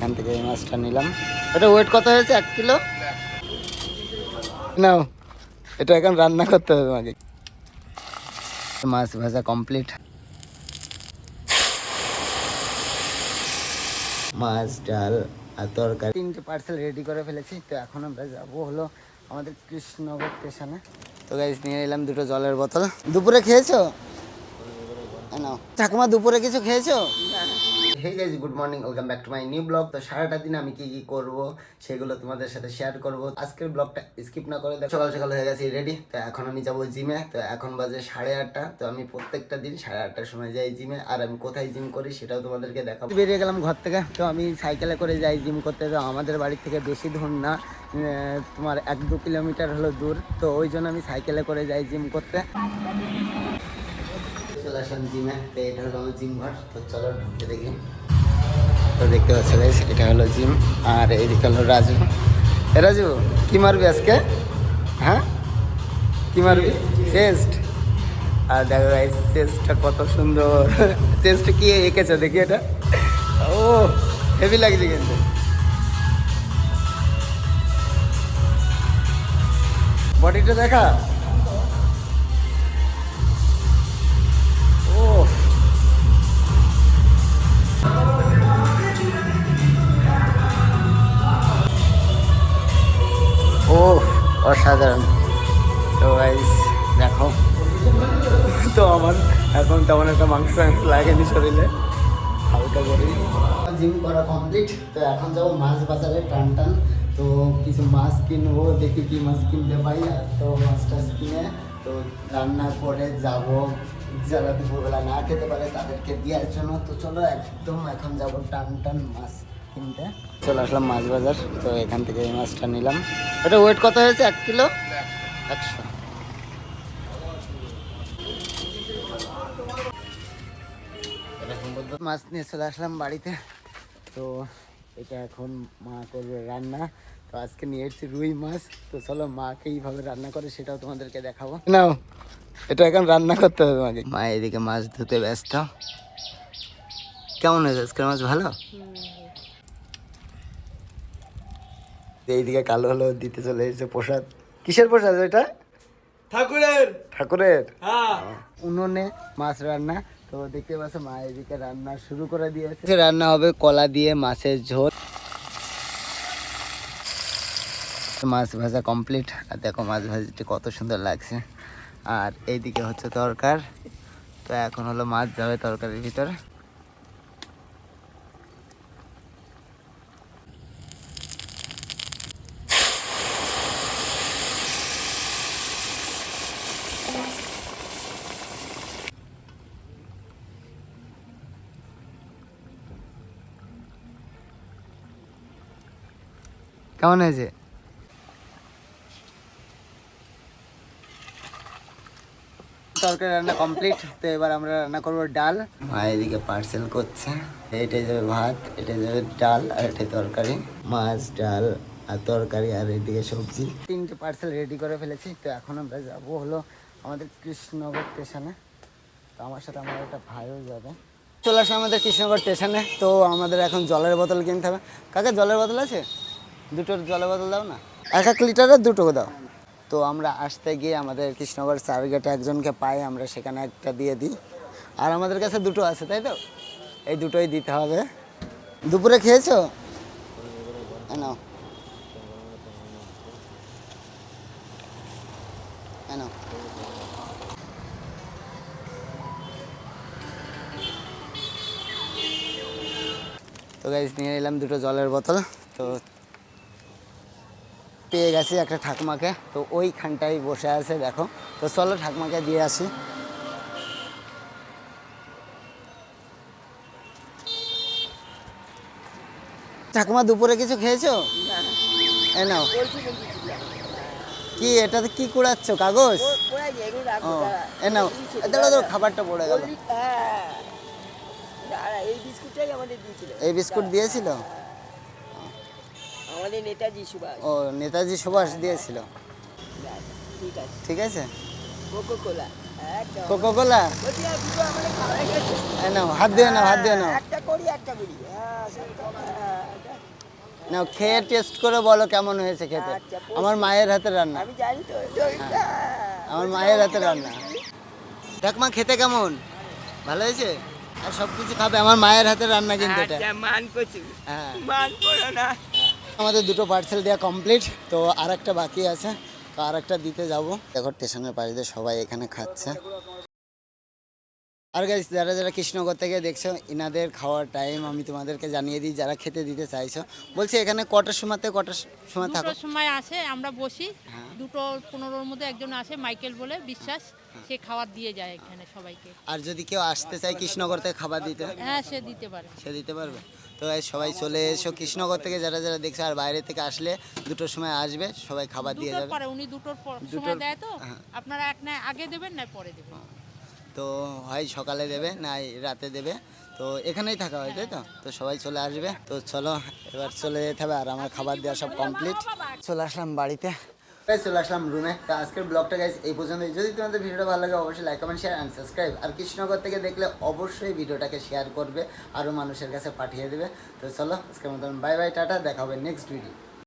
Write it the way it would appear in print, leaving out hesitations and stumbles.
এখান থেকে এই মাছটা নিলাম। এটা ওয়েট কত হয়েছে? 1 কিলো নাও। এটা এখন রান্না করতে হবে তোমাকে। মাছ ভাজা কমপ্লিট, মাছ ডাল আর তরকারি, 3টে পার্সেল রেডি করে ফেলেছি। তো এখন আমরা যাবো হলো আমাদের কৃষ্ণনগর স্টেশনে। তো গাইস নিয়ে নিলাম 2টো জলের বোতল। দুপুরে খেয়েছো? নাও ঠাকুমা, দুপুরে কিছু খেয়েছো? Hey guys, good morning, welcome back to my new blog. তো সারাটা দিন আমি কি কি করব সেগুলো তোমাদের সাথে শেয়ার করব। আজকের ব্লগটা স্কিপ না করে দেখো। সকাল সকাল হয়ে গেছি রেডি। তো এখন আমি যাবো জিমে। তো এখন বাজে 8:30। তো আমি প্রত্যেকটা দিন 8:30টার সময় যাই জিমে। আর আমি কোথায় জিম করি সেটাও তোমাদেরকে দেখাবো। বেরিয়ে গেলাম ঘর থেকে। তো আমি সাইকেলে করে যাই জিম করতে। তো আমাদের বাড়ি থেকে বেশি দূর না, তোমার 1-2 কিলোমিটার হলো দূর। তো ওই জন্য আমি সাইকেলে করে যাই জিম করতে। চলে আসলাম জিমে। তো এটা হলো আমার জিম ঘর। তো চলো ঢুকে দেখি। তো দেখতে পাচ্ছ গাইস, এটা হলো জিম। আর এইদিকে হলো রাজু। রাজু কি মারবি আজকে? হ্যাঁ কি মারবি? চেস্ট। আর দেখো গাইস চেস্টটা কত সুন্দর। চেস্ট কি এঁকেছো দেখি এটা। ও হেভি লাগছে কিন্তু। বডিটা দেখা। ও ও অসাধারণ। তো গাইস দেখো, তো আমার এখন তেমন একটা মাংস লাগেনি শরীরে, হালকা করে জিম করা কমপ্লিট। তো এখন যাবো মাছ বাজারে টান টান। তো কিছু মাছ কিনবো, দেখি কি মাছ কিনতে পাই। আর তো মাছ টাছ কিনে তো রান্না করে যাব, যারা দুপুরবেলা না খেতে পারে তাদেরকে দেওয়ার জন্য। তো চলো একদম এখন যাবো টান টান মাছ কিনতে। চলে আসলাম মাছ বাজার। তো এখান থেকে এই মাছটা নিলাম। এটা ওয়েট কত হয়েছে? 1 কিলো 100। মাছ নিয়ে চলে আসলাম বাড়িতে। তো এটা এখন মা করবে রান্না। তো আজকে নিয়ে এসেছি রুই মাছ। তো চলো মাকে এইভাবে রান্না করে সেটাও তোমাদেরকে দেখাবো। নাও এটা এখন রান্না করতে হবে তোমাকে। মা এদিকে মাছ ধুতে ব্যস্ত। কেমন হয়েছে আজকের মাছ? ভালো। এইদিকে কালো হলো দিতে চলে এসেছে প্রসাদ। কিসের প্রসাদ এটা? ঠাকুরের। ঠাকুরের। হ্যাঁ, উনুনে মাছ রান্না। তো দেখতে পাচ্ছ মা এদিকে রান্না শুরু করে দিয়েছে। রান্না হবে কলা দিয়ে মাছের ঝোল। মাছ ভাজা কমপ্লিট। আর দেখো মাছ ভাজিটি কত সুন্দর লাগছে। আর এইদিকে হচ্ছে তরকার। তো এখন হলো মাছ যাবে তরকারির ভিতরে। কেমন হয়েছে? তরকারি রান্না কমপ্লিট। তো এবার আমরা রান্না করবো ডাল। মা এদিকে পার্সেল করছে। এটাই যাবে ভাত, এটাই যাবে ডাল, আর এটাই তরকারি। মাছ ডাল আর তরকারি, আর এদিকে সবজি। 3টে পার্সেল রেডি করে ফেলেছি। তো এখন আমরা যাবো হলো আমাদের কৃষ্ণনগর স্টেশনে। তো আমার সাথে আমার একটা ভাইও যাবে। চলে আসলাম আমাদের কৃষ্ণনগর স্টেশনে। তো আমাদের এখন জলের বোতল কিনতে হবে। কাকে জলের বোতল আছে? 2টো জলের বোতল দাও না। 1-1 লিটারের 2টো দাও। তো আমরা আসতে গিয়ে আমাদের কৃষ্ণনগর সার্ভিগেটে একজনকে পাই, আমরা সেখানে একটা দিয়ে দিই। আর আমাদের কাছে 2টো আছে, তাই তো? এই 2টোই দিতে হবে। দুপুরে খেয়েছো? নাও নাও। তো গাইস নিয়ে নিলাম 2টো জলের বোতল। তো পেয়ে গেছি একটা ঠাকুমাকে। তো ওইখানটাই বসে আছে দেখো। তো চলো ঠাকুমাকে দিয়ে আসি। ঠাকুমা দুপুরে কিছু খেয়েছো? এ নাও। কি এটাতে কি কুড়াচ্ছ? কাগজ? ও এ নাও। দাঁড়াও দাঁড়াও, খাবারটা পড়ে গেল। এই বিস্কুটটাই আমাদের দিয়েছিল। এই বিস্কুট দিয়েছিল আমাদের নেতাজি সুভাষ। ও, নেতাজি সুভাষ দিয়েছিল। ঠিক আছে, ঠিক আছে। Coca Cola. একদম কোকো কোলা। বলছি আর দুটো আমাদের খাওয়া গেছে। নাও হাত দিয়ে নাও, হাত দিয়ে নাও। একটা করি একটা করি। হ্যাঁ, সেই তো, হ্যাঁ, নাও খেয়ে টেস্ট করে বলো কেমন হয়েছে খেতে। আচ্ছা, আমার মায়ের হাতের রান্না, আমি জানি তো আমার মায়ের হাতের রান্না। দেখ মা খেতে কেমন, ভালো হয়েছে? আর সব কিছু খাবে, আমার মায়ের হাতের রান্না কিন্তু এটা। আচ্ছা মান করছি, হ্যাঁ মান করো না। আমাদের দুটো পার্সেল দেওয়া কমপ্লিট, তো আর একটা বাকি আছে, তো আর একটা দিতে যাব। দেখো স্টেশনের পাশে দিয়ে সবাই এখানে খাচ্ছে। আর গাইস যারা যারা কৃষ্ণনগর থেকে দেখছো, ইনাদের খাওয়ার টাইম আমি তোমাদেরকে জানিয়ে দিই, যারা খেতে দিতে চাইছো। বলছি এখানে কটার সময়তে কটার সময় থাকো? দুটোর সময় আসে, আমরা বসি, হ্যাঁ। 2:15-র মধ্যে একজন আসে মাইকেল বলে বিশ্বাস, সে খাবার দিয়ে যায় এখানে সবাইকে। আর যদি কেউ আসতে চায় কৃষ্ণনগর থেকে খাবার দিতে, হ্যাঁ, সে দিতে পারে। সে দিতে পারবে। তো guys, সবাই চলে এসো কৃষ্ণনগর থেকে, যারা যারা দেখছো। আর বাইরে থেকে আসলে দুটোর সময় আসবে, সবাই খাবার দিয়ে দুটোর যাবে। পরে উনি দুটোর সময় দুটোর- দেয় তো, হ্যাঁ। আপনারা এক না আগে দেবেন না পরে দেবেন। তো হয় সকালে দেবে না রাতে দেবে, তো এখানেই থাকা হয় তাই তো। তো সবাই চলে আসবে, তো চলো এবার চলে যেতে হবে। আর আমার খাবার দেওয়া সব কমপ্লিট, চলে আসলাম বাড়িতে, চলে আসলাম রুমে। তো আজকের ব্লগটা গাইজ এই পর্যন্তই। যদি তোমাদের ভিডিওটা ভালো লাগে অবশ্যই like comment share and subscribe. আর কৃষ্ণনগর থেকে দেখলে অবশ্যই ভিডিওটাকে শেয়ার করবে, আরও মানুষের কাছে পাঠিয়ে দেবে। তো চলো আজকের মতন বাই বাই, টাটা, দেখা হবে নেক্সট ভিডিও।